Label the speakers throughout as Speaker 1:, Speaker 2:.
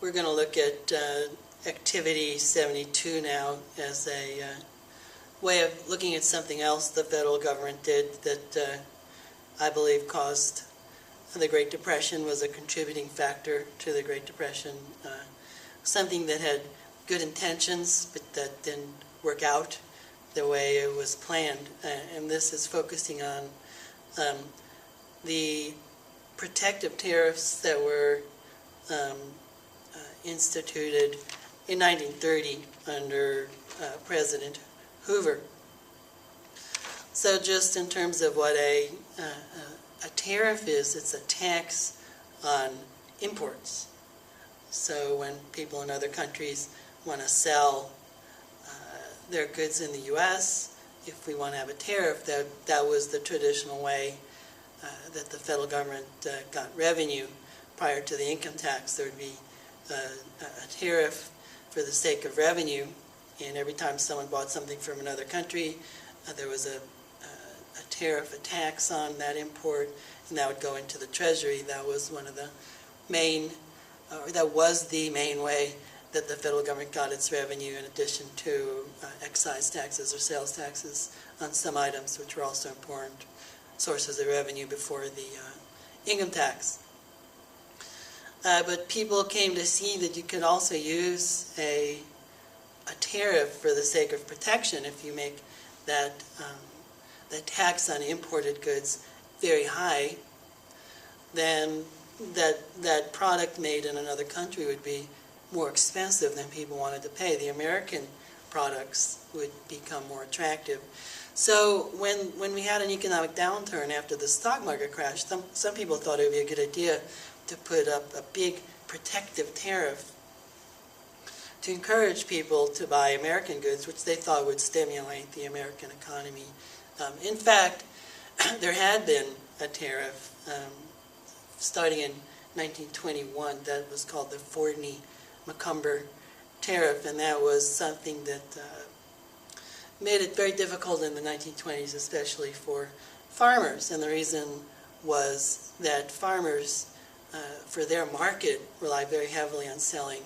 Speaker 1: We're going to look at Activity 72 now as a way of looking at something else the federal government did that I believe caused the Great Depression, was a contributing factor to the Great Depression, something that had good intentions but that didn't work out the way it was planned. And this is focusing on the protective tariffs that were instituted in 1930 under President Hoover. So just in terms of what a tariff is, it's a tax on imports. So when people in other countries want to sell their goods in the U.S., if we want to have a tariff, that was the traditional way that the federal government got revenue. Prior to the income tax, there would be a tariff for the sake of revenue, and every time someone bought something from another country, there was a tariff, a tax on that import, and that would go into the Treasury. That was one of the main, that was the main way that the federal government got its revenue, in addition to excise taxes or sales taxes on some items, which were also important sources of revenue before the income tax. But people came to see that you could also use a tariff for the sake of protection. If you make that the tax on imported goods very high, then that product made in another country would be more expensive than people wanted to pay. The American products would become more attractive. So when we had an economic downturn after the stock market crash, some people thought it would be a good idea to put up a big protective tariff to encourage people to buy American goods, which they thought would stimulate the American economy. In fact, there had been a tariff starting in 1921 that was called the Forney-Macomber tariff, and that was something that made it very difficult in the 1920s, especially for farmers. And the reason was that farmers, for their market, relied very heavily on selling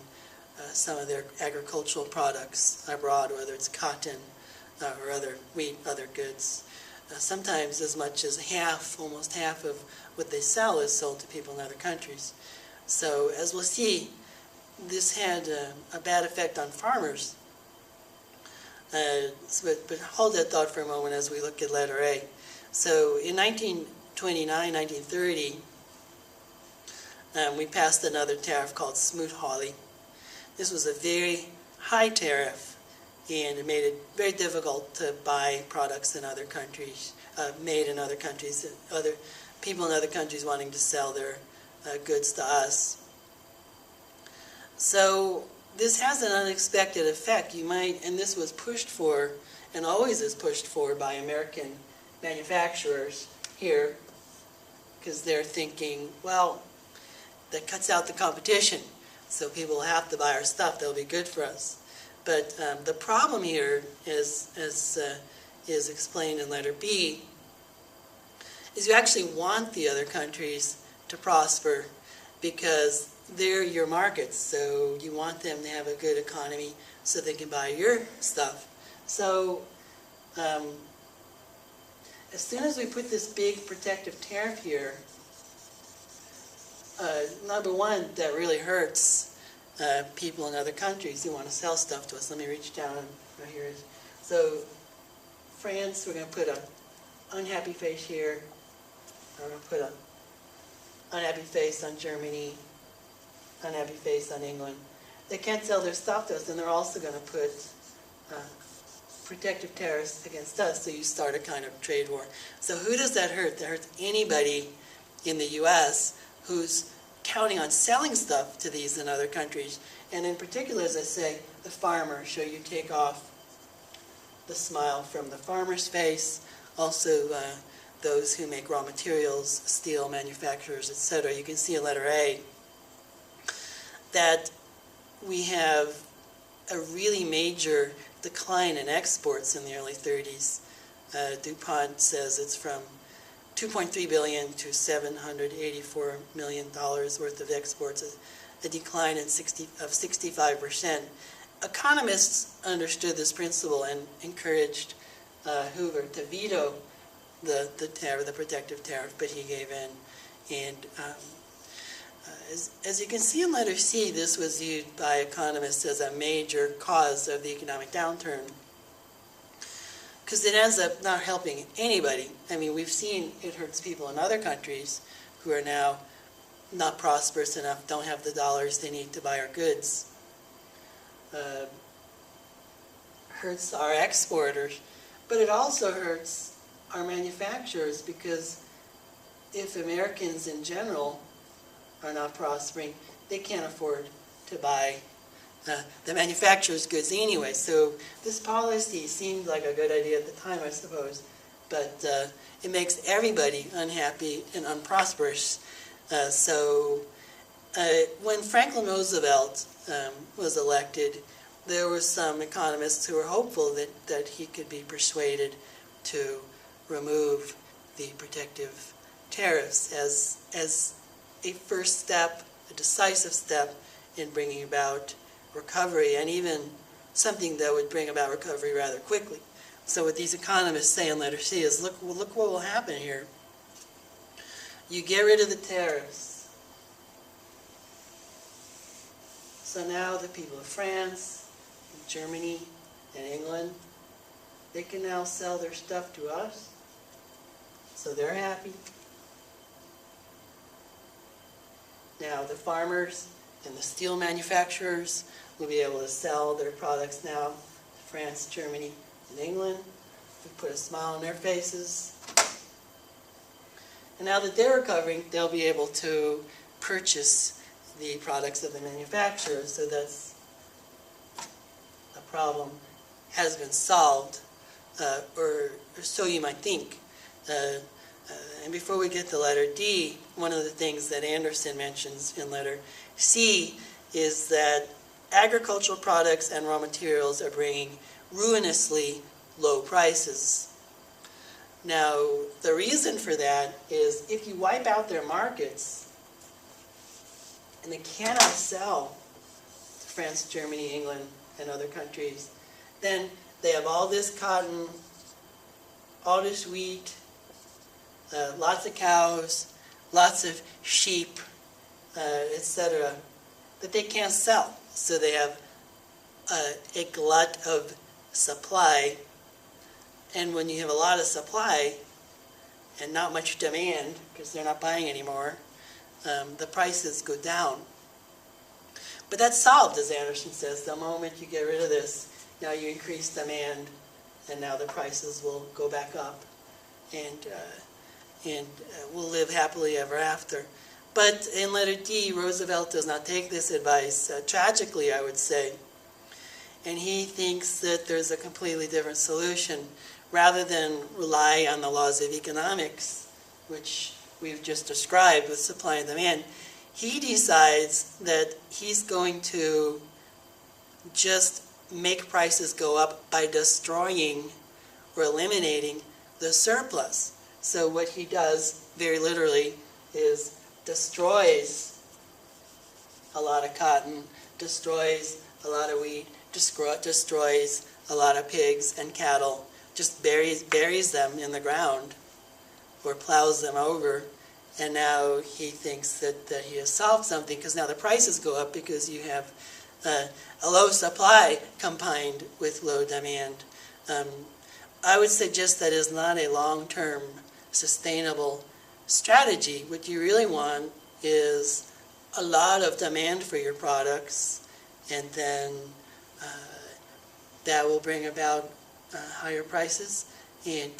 Speaker 1: some of their agricultural products abroad, whether it's cotton or other wheat, other goods. Sometimes as much as half, almost half of what they sell is sold to people in other countries. So as we'll see, this had a bad effect on farmers. But hold that thought for a moment as we look at letter A. So in 1929, 1930, we passed another tariff called Smoot-Hawley. This was a very high tariff, and it made it very difficult to buy products in other countries, made in other countries, other people in other countries wanting to sell their goods to us. So this has an unexpected effect. You might, and this was pushed for, and always is pushed for by American manufacturers here, because they're thinking, well, that cuts out the competition, so people will have to buy our stuff. That'll be good for us. But the problem here is explained in letter B, is you actually want the other countries to prosper because they're your markets, so you want them to have a good economy so they can buy your stuff. So as soon as we put this big protective tariff here, number one, that really hurts people in other countries who want to sell stuff to us. Let me reach down right here. So France, we're going to put an unhappy face here. We're going to put an unhappy face on Germany, unhappy face on England. They can't sell their stuff to us, and they're also going to put protective tariffs against us, so you start a kind of trade war. So who does that hurt? That hurts anybody in the U.S. who's counting on selling stuff to these in other countries. And in particular, as I say, the farmer. So you take off the smile from the farmer's face. Also, those who make raw materials, steel manufacturers, etc. You can see in letter A that we have a really major decline in exports in the early 30s. DuPont says it's from $2.3 billion to $784 million worth of exports, a decline of 65%. Economists understood this principle and encouraged Hoover to veto the tariff, the protective tariff, but he gave in. And as you can see in letter C, this was viewed by economists as a major cause of the economic downturn, because it ends up not helping anybody. I mean, we've seen it hurts people in other countries who are now not prosperous enough, don't have the dollars they need to buy our goods. Hurts our exporters, but it also hurts our manufacturers, because if Americans in general are not prospering, they can't afford to buy the manufacturer's goods anyway. So this policy seemed like a good idea at the time, I suppose, but it makes everybody unhappy and unprosperous. When Franklin Roosevelt was elected, there were some economists who were hopeful that he could be persuaded to remove the protective tariffs as a first step, a decisive step in bringing about recovery, and even something that would bring about recovery rather quickly. So what these economists say in letter C is, look what will happen here. You get rid of the tariffs. So now the people of France, and Germany, and England, they can now sell their stuff to us. So they're happy. Now the farmers and the steel manufacturers will be able to sell their products now to France, Germany, and England. We put a smile on their faces. And now that they're recovering, they'll be able to purchase the products of the manufacturers. So that's a problem has been solved, or so you might think. And before we get to letter D, one of the things that Anderson mentions in letter C is that agricultural products and raw materials are bringing ruinously low prices. Now, the reason for that is if you wipe out their markets and they cannot sell to France, Germany, England, and other countries, then they have all this cotton, all this wheat, lots of cows, lots of sheep, etc., that they can't sell. So they have a glut of supply, and when you have a lot of supply and not much demand, because they're not buying anymore, the prices go down. But that's solved, as Anderson says. The moment you get rid of this, now you increase demand, and now the prices will go back up, and we'll live happily ever after. But in letter D, Roosevelt does not take this advice, tragically, I would say. And he thinks that there's a completely different solution. Rather than rely on the laws of economics, which we've just described with supply and demand, he decides that he's going to just make prices go up by destroying or eliminating the surplus. So what he does, very literally, is destroys a lot of cotton, destroys a lot of wheat, destroys a lot of pigs and cattle, just buries them in the ground or plows them over, and now he thinks that he has solved something, because now the prices go up because you have a low supply combined with low demand. I would suggest that is not a long-term sustainable strategy. What you really want is a lot of demand for your products, and then that will bring about higher prices. And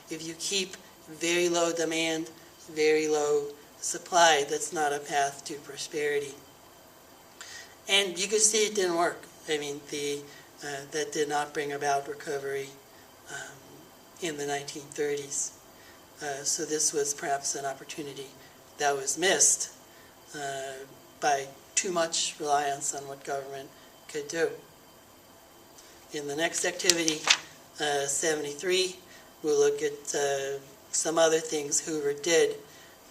Speaker 1: if you keep very low demand, very low supply, that's not a path to prosperity. And you can see it didn't work. I mean, that did not bring about recovery in the 1930s. So this was perhaps an opportunity that was missed by too much reliance on what government could do. In the next activity, 73, we'll look at some other things Hoover did,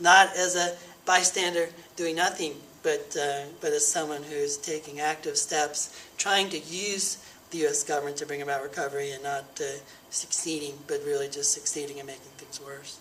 Speaker 1: not as a bystander doing nothing, but as someone who's taking active steps, trying to use the U.S. government to bring about recovery and not succeeding, but really just succeeding in making things worse.